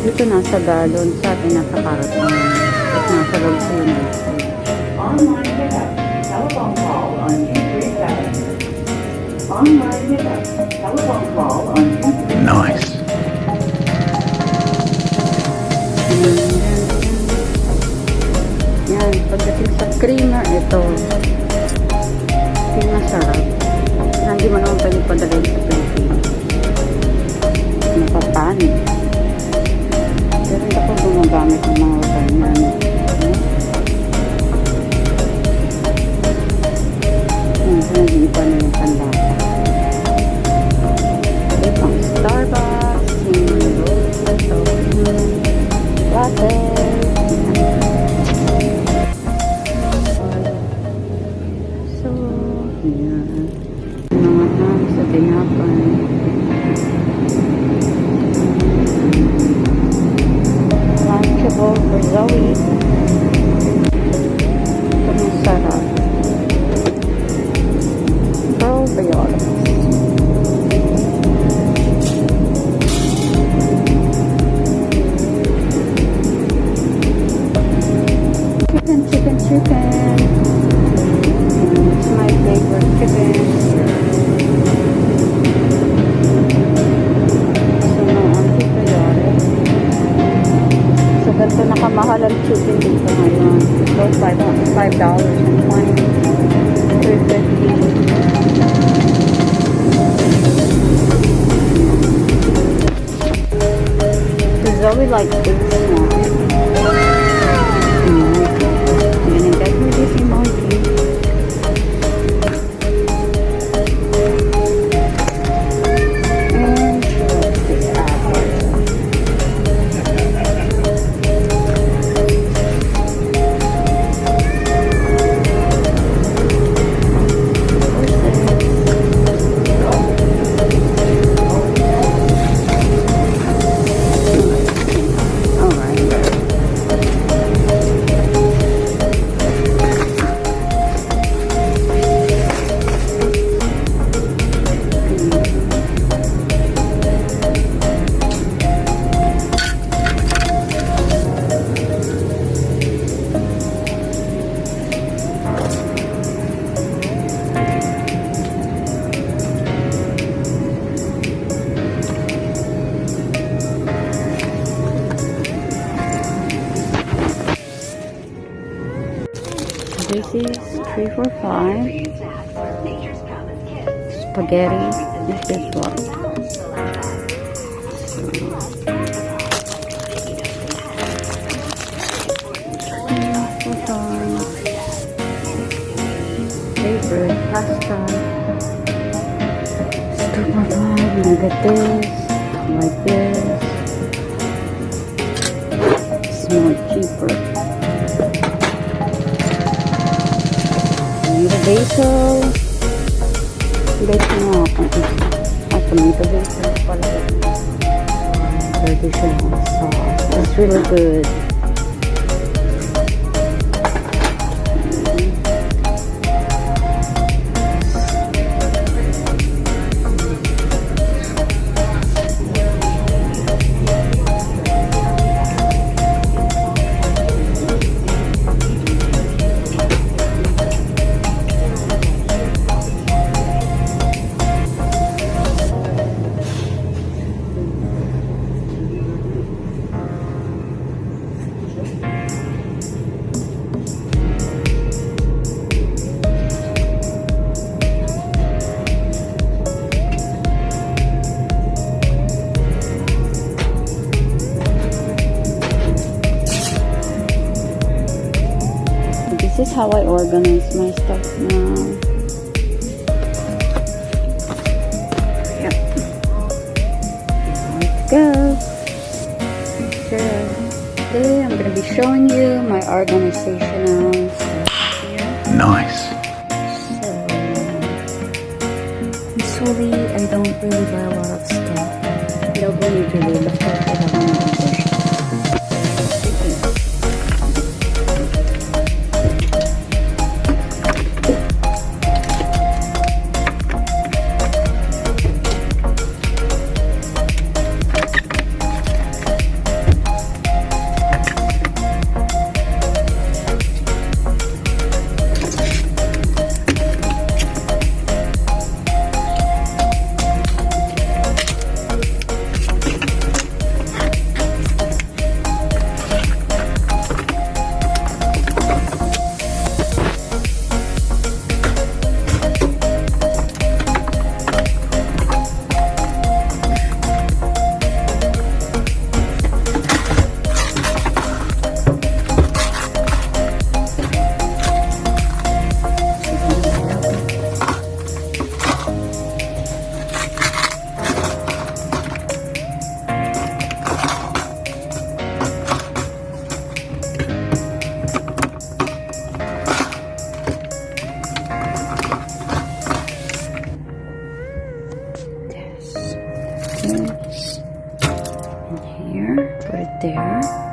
Dito nasa galon, sa atin nasa karton. At nasa loob sa United States. Online pickup. Telephone call on 237. Online pickup. Telephone call on 237. Nice. Yan, pagdating sa creamer, ito. Ito masarap. Hindi mo naman pwede padalhin sa Pilipinas. Napapanin. Pero hindi ako gumagamit ng mga ganyan. Nag-iiba na yung pandata. Ito pang Starbucks. Ito. Latte. So, yan. Mga ham sa tinapay. Lunchable for Zoe. Ito masarap. Probiotics. Chicken. It's my favorite chicken. So, no, antibiotic. So, ganito nakamahal ang chicken dito ngayon. So, $5.20. $3.50. So, Zoe likes big small. This is 345 spaghetti. This is what? Favorite pasta. Negative like this. It's more cheaper. Basil. Basil nga ako. Tomato basil pala. Traditional sauce. It's really good. This is how I organize my stuff now. Yep. Let's go. Sure. Today I'm going to be showing you my organizational stuff here. Nice. So, usually I don't really buy a lot of stuff. Love when you really look at it. And here, put it there.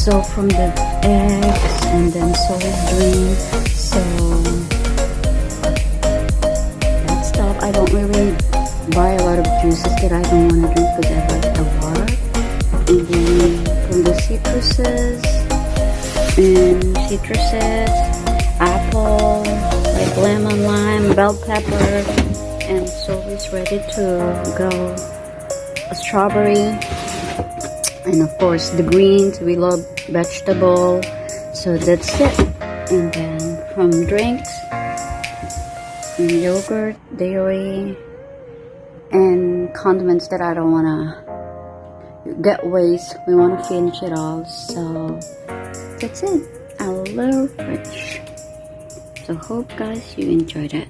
So from the eggs and then solid drink. So that stuff. I don't really buy a lot of juices that I don't want to drink because I like the water. And then from the citruses, apple, like lemon, lime, bell pepper, and so it's ready to go. A strawberry, and of course the greens. We love vegetable, so that's it. And then from drinks, yogurt, dairy, and condiments that I don't wanna get waste. We wanna finish it all, so that's it. Our little fridge. So hope guys you enjoyed it.